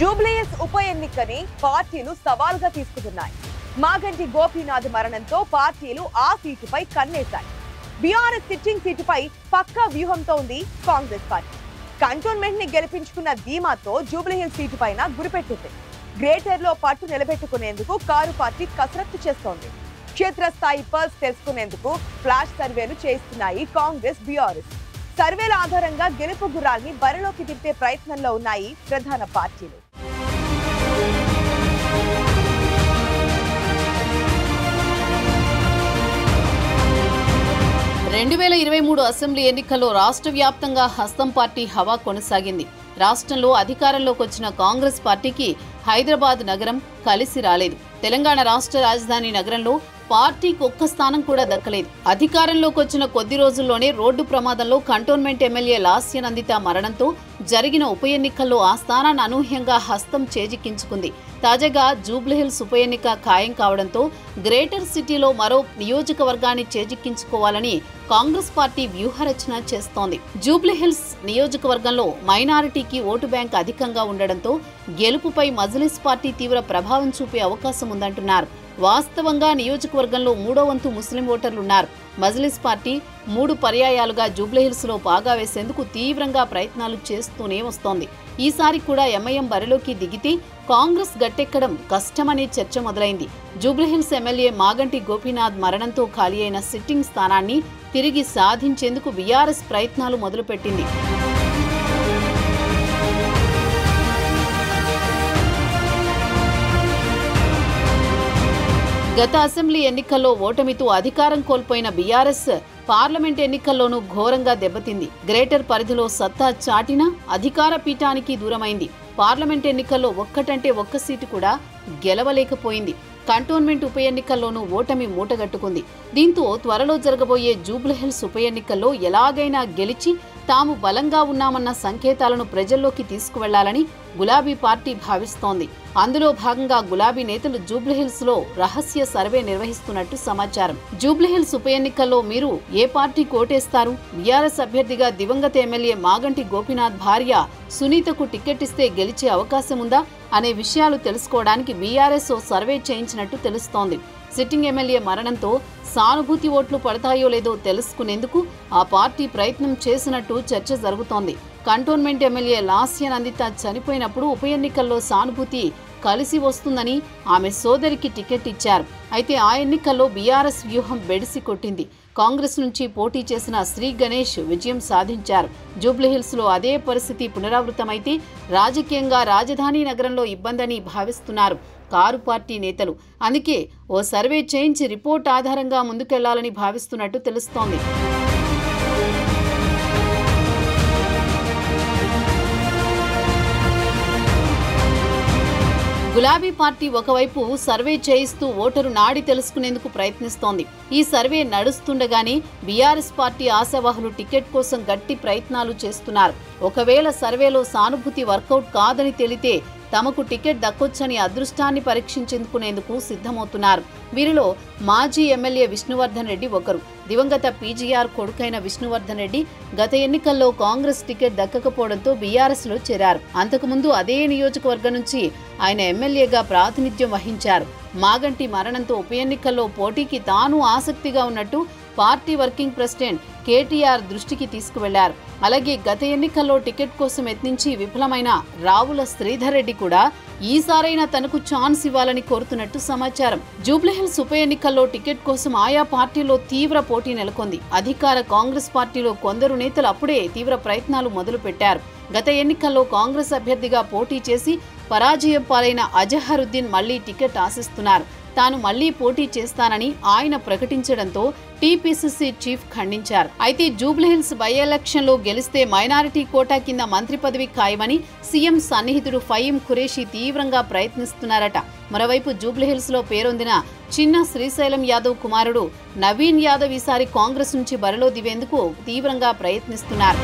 జూబ్లీహిల్స్ ఉప ఎన్నికని పార్టీలు సవాల్గా తీసుకుంటున్నాయి. మాగంటి గోపీనాథ్ మరణంతో పార్టీలు ఆ సీటుపై కన్నేశాయి. బీఆర్ఎస్ సిట్టింగ్ సీటుపై పక్కా వ్యూహంతో ఉంది కాంగ్రెస్ పార్టీ. కంటోన్మెంట్ ని గెలిపించుకున్న ధీమాతో జూబ్లీహిల్స్ సీటు పైన గురిపెట్టింది. గ్రేటర్ లో పట్టు నిలబెట్టుకునేందుకు కారు పార్టీ కసరత్తు చేస్తోంది. క్షేత్రస్థాయి పల్స్ తెలుసుకునేందుకు ఫ్లాష్ సర్వేలు చేస్తున్నాయి కాంగ్రెస్, బీఆర్ఎస్. సర్వేల ఆధారంగా గెలుపు గుర్రాల్ని బరిలోకి దింపే ప్రయత్నంలో ఉన్నాయి ప్రధాన పార్టీలు. రెండు 2023 అసెంబ్లీ ఎన్నికల్లో రాష్ట్ర వ్యాప్తంగా హస్తం పార్టీ హవా కొనసాగింది. రాష్ట్రంలో అధికారంలోకి వచ్చిన కాంగ్రెస్ పార్టీకి హైదరాబాద్ నగరం కలిసి రాలేదు. తెలంగాణ రాష్ట్ర రాజధాని నగరంలో పార్టీకి ఒక్క స్థానం కూడా దక్కలేదు. అధికారంలోకి వచ్చిన కొద్ది రోజుల్లోనే రోడ్డు ప్రమాదంలో కంటోన్మెంట్ ఎమ్మెల్యే లాస్యనందిత మరణంతో జరిగిన ఉప ఎన్నికల్లో ఆ స్థానాన్ని అనూహ్యంగా హస్తం చేజిక్కించుకుంది. తాజాగా జూబ్లీహిల్స్ ఉప ఎన్నిక ఖాయం కావడంతో గ్రేటర్ సిటీలో మరో నియోజకవర్గాన్ని చేజిక్కించుకోవాలని కాంగ్రెస్ పార్టీ వ్యూహరచన చేస్తోంది. జూబ్లీహిల్స్ నియోజకవర్గంలో మైనారిటీకి ఓటు బ్యాంక్ అధికంగా ఉండడంతో గెలుపుపై మజ్లిస్ పార్టీ తీవ్ర ప్రభావం చూపే అవకాశం ఉందంటున్నారు. వాస్తవంగా నియోజకవర్గంలో 3వ వంతు ముస్లిం ఓటర్లున్నారు. మజ్లిస్ పార్టీ 3 పర్యాయాలుగా జూబ్లీహిల్స్ లో పాగా వేసేందుకు తీవ్రంగా ప్రయత్నాలు చేస్తూనే వస్తోంది. ఈసారి కూడా ఎంఐఎం బరిలోకి దిగితే కాంగ్రెస్ గట్టెక్కడం కష్టమనే చర్చ మొదలైంది. జూబ్లీహిల్స్ ఎమ్మెల్యే మాగంటి గోపీనాథ్ మరణంతో ఖాళీ అయిన సిట్టింగ్ స్థానాన్ని తిరిగి సాధించేందుకు బీఆర్ఎస్ ప్రయత్నాలు మొదలుపెట్టింది. గత అసెంబ్లీ ఎన్నికల్లో ఓటమితో అధికారం కోల్పోయిన బీఆర్ఎస్ పార్లమెంట్ ఎన్నికల్లోనూ ఘోరంగా దెబ్బతింది. గ్రేటర్ పరిధిలో సత్తా చాటినా అధికార పీఠానికి దూరమైంది. పార్లమెంట్ ఎన్నికల్లో ఒక్కటంటే ఒక్క సీటు కూడా గెలవలేకపోయింది. కంటోన్మెంట్ ఉప ఎన్నికల్లోనూ ఓటమి మూటగట్టుకుంది. దీంతో త్వరలో జరగబోయే జూబ్లీహిల్స్ ఉప ఎన్నికల్లో ఎలాగైనా గెలిచి తాము బలంగా ఉన్నామన్న సంకేతాలను ప్రజల్లోకి తీసుకువెళ్లాలని గులాబీ పార్టీ భావిస్తోంది. అందులో భాగంగా గులాబీ నేతలు జూబ్లీహిల్స్ లో రహస్య సర్వే నిర్వహిస్తున్నట్టు సమాచారం. జూబ్లీహిల్స్ ఉప ఎన్నికల్లో మీరు ఏ పార్టీకి ఓటేస్తారు? బీఆర్ఎస్ అభ్యర్థిగా దివంగత ఎమ్మెల్యే మాగంటి గోపీనాథ్ భార్య సునీతకు టికెట్ ఇస్తే గెలిచే అవకాశం ఉందా అనే విషయాలు తెలుసుకోవడానికి బీఆర్ఎస్ ఓ సర్వే చేయించినట్టు తెలుస్తోంది. సిట్టింగ్ ఎమ్మెల్యే మరణంతో సానుభూతి ఓట్లు పడతాయో లేదో తెలుసుకునేందుకు ఆ పార్టీ ప్రయత్నం చేసినట్టు చర్చ జరుగుతోంది. కంటోన్మెంట్ ఎమ్మెల్యే లాస్యనందిత చనిపోయినప్పుడు ఉప ఎన్నికల్లో సానుభూతి కలిసి వస్తుందని ఆమె సోదరికి టికెట్ ఇచ్చారు. అయితే ఆ ఎన్నికల్లో బీఆర్ఎస్ వ్యూహం బెడిసి కొట్టింది. కాంగ్రెస్ నుంచి పోటీ చేసిన శ్రీ గణేష్ విజయం సాధించారు. జూబ్లీహిల్స్ లో అదే పరిస్థితి పునరావృతమైతే రాజకీయంగా రాజధాని నగరంలో ఇబ్బందని భావిస్తున్నారు కారు పార్టీ నేతలు. అందుకే ఓ సర్వే చేయించి రిపోర్ట్ ఆధారంగా ముందుకెళ్లాలని భావిస్తున్నట్టు తెలుస్తోంది. గులాబీ పార్టీ ఒకవైపు సర్వే చేయిస్తూ ఓటరు నాడి తెలుసుకునేందుకు ప్రయత్నిస్తోంది. ఈ సర్వే నడుస్తుండగానే బీఆర్ఎస్ పార్టీ ఆశావాహులు టికెట్ కోసం గట్టి ప్రయత్నాలు చేస్తున్నారు. ఒకవేళ సర్వేలో సానుభూతి వర్కౌట్ కాదని తేలితే తమకు టికెట్ దక్కొచ్చని అదృష్టాన్ని పరీక్షించుకునేందుకు సిద్ధమవుతున్నారు. వీరిలో మాజీ ఎమ్మెల్యే విష్ణువర్ధన్ రెడ్డి ఒకరు. దివంగత పీజీఆర్ కొడుకైన విష్ణువర్ధన్ రెడ్డి గత ఎన్నికల్లో కాంగ్రెస్ టికెట్ దక్కకపోవడంతో బీఆర్ఎస్ లో చేరారు. అంతకుముందు అదే నియోజకవర్గం నుంచి ఆయన ఎమ్మెల్యేగా ప్రాతినిధ్యం వహించారు. మాగంటి మరణంతో ఉప ఎన్నికల్లో పోటీకి తాను ఆసక్తిగా ఉన్నట్టు పార్టీ వర్కింగ్ ప్రెసిడెంట్ కేటీఆర్ దృష్టికి తీసుకువెళ్లారు. అలాగే గత ఎన్నికల్లో టికెట్ కోసం యత్నించి విఫలమైన రావుల శ్రీధర్ రెడ్డి కూడా ఈసారైనా తనకు ఛాన్స్ ఇవ్వాలని కోరుతున్నట్టు సమాచారం. జూబ్లీహిల్స్ ఉప ఎన్నికల్లో టికెట్ కోసం ఆయా పార్టీలో తీవ్ర పోటీ నెలకొంది. అధికార కాంగ్రెస్ పార్టీలో కొందరు నేతలు అప్పుడే తీవ్ర ప్రయత్నాలు మొదలుపెట్టారు. గత ఎన్నికల్లో కాంగ్రెస్ అభ్యర్థిగా పోటీ చేసి పరాజయం పాలైన అజహరుద్దీన్ మళ్లీ టికెట్ ఆశిస్తున్నారు. తాను మళ్లీ పోటీ చేస్తానని ఆయన ప్రకటించడంతో టీపీసీసీ చీఫ్ ఖండించారు. అయితే జూబ్లీహిల్స్ బై ఎలక్షన్లో గెలిస్తే మైనారిటీ కోటా కింద మంత్రి పదవి ఖాయమని సీఎం సన్నిహితుడు ఫయీం ఖురేషీ తీవ్రంగా ప్రయత్నిస్తున్నారట. మరోవైపు జూబ్లీహిల్స్ లో పేరొందిన చిన్న శ్రీశైలం యాదవ్ కుమారుడు నవీన్ యాదవ్ ఈసారి కాంగ్రెస్ నుంచి బరిలో దివేందుకు తీవ్రంగా ప్రయత్నిస్తున్నారు.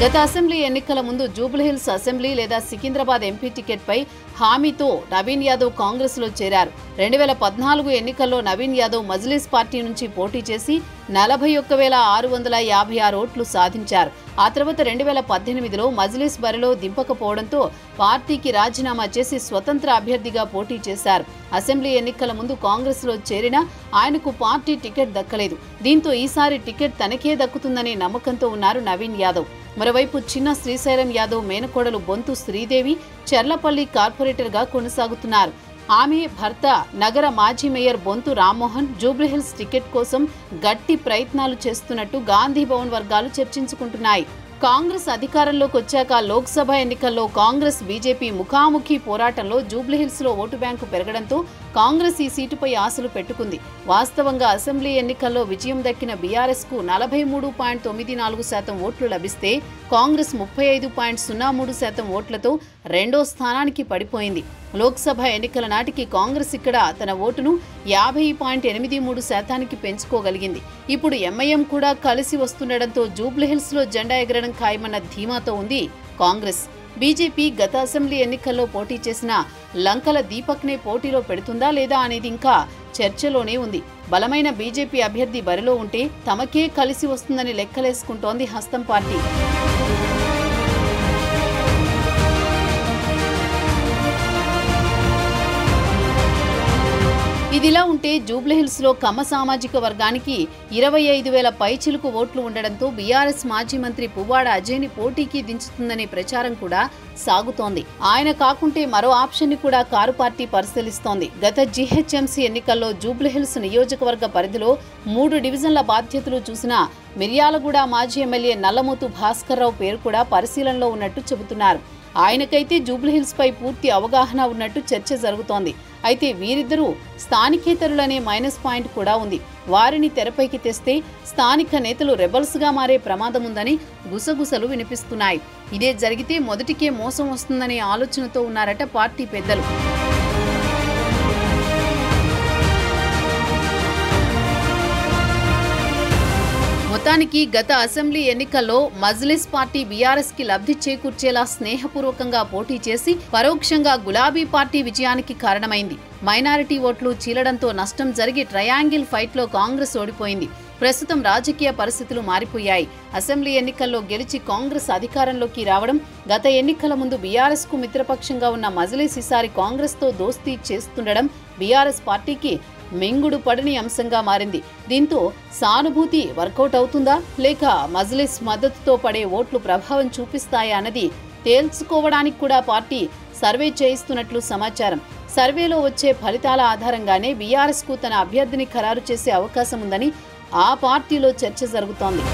గత అసెంబ్లీ ఎన్నికల ముందు జూబ్లీహిల్స్ అసెంబ్లీ లేదా సికింద్రాబాద్ ఎంపీ టికెట్పై హామీతో నవీన్ యాదవ్ కాంగ్రెస్లో చేరారు. 2014 ఎన్నికల్లో నవీన్ యాదవ్ మజ్లిస్ పార్టీ నుంచి పోటీ చేసి 41,656 ఓట్లు సాధించారు. ఆ తర్వాత 2018లో మజ్లిస్ బరిలో దింపకపోవడంతో పార్టీకి రాజీనామా చేసి స్వతంత్ర అభ్యర్థిగా పోటీ చేశారు. అసెంబ్లీ ఎన్నికల ముందు కాంగ్రెస్లో చేరినా ఆయనకు పార్టీ టికెట్ దక్కలేదు. దీంతో ఈసారి టికెట్ తనకే దక్కుతుందనే నమ్మకంతో ఉన్నారు నవీన్ యాదవ్. మరోవైపు చిన్న శ్రీశైలం యాదవ్ మేనకోడలు బొంతు శ్రీదేవి చర్లపల్లి కార్పొరేటర్గా కొనసాగుతున్నారు. ఆమె భర్త నగర మాజీ మేయర్ బొంతు రామ్మోహన్ జూబ్లీహిల్స్ టికెట్ కోసం గట్టి ప్రయత్నాలు చేస్తున్నట్టు గాంధీ భవన్ వర్గాలు చర్చించుకుంటున్నాయి. కాంగ్రెస్ అధికారంలోకి వచ్చాక లోక్సభ ఎన్నికల్లో కాంగ్రెస్ బీజేపీ ముఖాముఖి పోరాటంలో జూబ్లీహిల్స్లో ఓటు బ్యాంకు పెరగడంతో కాంగ్రెస్ ఈ సీటుపై ఆశలు పెట్టుకుంది. వాస్తవంగా అసెంబ్లీ ఎన్నికల్లో విజయం దక్కిన బీఆర్ఎస్కు 43.94% ఓట్లు లభిస్తే కాంగ్రెస్ 35.03% ఓట్లతో రెండో స్థానానికి పడిపోయింది. లోక్సభ ఎన్నికల నాటికి కాంగ్రెస్ ఇక్కడ తన ఓటును 50.83%కి పెంచుకోగలిగింది. ఇప్పుడు ఎంఐఎం కూడా కలిసి వస్తుండటంతో జూబ్లీహిల్స్లో జెండా ఎగరడం ఖాయమన్న ధీమాతో ఉంది కాంగ్రెస్. బీజేపీ గత అసెంబ్లీ ఎన్నికల్లో పోటీ చేసిన లంకల దీపక్నే పోటీలో పెడుతుందా లేదా అనేది ఇంకా చర్చలోనే ఉంది. బలమైన బీజేపీ అభ్యర్థి బరిలో ఉంటే తమకే కలిసి వస్తుందని లెక్కలేసుకుంటోంది హస్తం పార్టీ. ఇదిలా ఉంటే జూబ్లీహిల్స్లో కమ్మ సామాజిక వర్గానికి 25,000 పైచిలుకు ఓట్లు ఉండడంతో బీఆర్ఎస్ మాజీ మంత్రి పువ్వాడ అజయ్ని పోటీకి దించుతుందనే ప్రచారం కూడా సాగుతోంది. ఆయన కాకుంటే మరో ఆప్షన్ ని కూడా కారు పార్టీ పరిశీలిస్తోంది. గత జీహెచ్ఎంసీ ఎన్నికల్లో జూబ్లీహిల్స్ నియోజకవర్గ పరిధిలో 3 డివిజన్ల బాధ్యతలు చూసిన మిర్యాలగూడ మాజీ ఎమ్మెల్యే నల్లమోతు భాస్కర్రావు పేరు కూడా పరిశీలనలో ఉన్నట్టు చెబుతున్నారు. ఆయనకైతే జూబ్లీహిల్స్ పై పూర్తి అవగాహన ఉన్నట్టు చర్చ జరుగుతోంది. అయితే వీరిద్దరూ స్థానికేతరులనే మైనస్ పాయింట్ కూడా ఉంది. వారిని తెరపైకి తెస్తే స్థానిక నేతలు రెబల్స్గా మారే ప్రమాదం ఉందని గుసగుసలు వినిపిస్తున్నాయి. ఇదే జరిగితే మొదటికే మోసం వస్తుందనే ఆలోచనతో ఉన్నారట పార్టీ పెద్దలు. మొత్తానికి గత అసెంబ్లీ ఎన్నికల్లో మజ్లిస్ పార్టీ బీఆర్ఎస్ కి లబ్ధి చేకూర్చేలా స్నేహపూర్వకంగా పోటీ చేసి పరోక్షంగా గులాబీ పార్టీ విజయానికి కారణమైంది. మైనారిటీ ఓట్లు చీలడంతో నష్టం జరిగి ట్రయాంగిల్ ఫైట్లో కాంగ్రెస్ ఓడిపోయింది. ప్రస్తుతం రాజకీయ పరిస్థితులు మారిపోయాయి. అసెంబ్లీ ఎన్నికల్లో గెలిచి కాంగ్రెస్ అధికారంలోకి రావడం, గత ఎన్నికల ముందు బీఆర్ఎస్ కు మిత్రపక్షంగా ఉన్న మజ్లిస్ ఈసారి కాంగ్రెస్ తో దోస్తీ చేస్తుండడం బీఆర్ఎస్ పార్టీకి మింగుడు పడని అంశంగా మారింది. దీంతో సానుభూతి వర్కౌట్ అవుతుందా లేక మజ్లిస్ మద్దతుతో పడే ఓట్లు ప్రభావం చూపిస్తాయా అన్నది తేల్చుకోవడానికి కూడా పార్టీ సర్వే చేయిస్తున్నట్లు సమాచారం. సర్వేలో వచ్చే ఫలితాల ఆధారంగానే బీఆర్ఎస్ కు తన అభ్యర్థిని ఖరారు చేసే అవకాశం ఉందని ఆ పార్టీలో చర్చ జరుగుతోంది.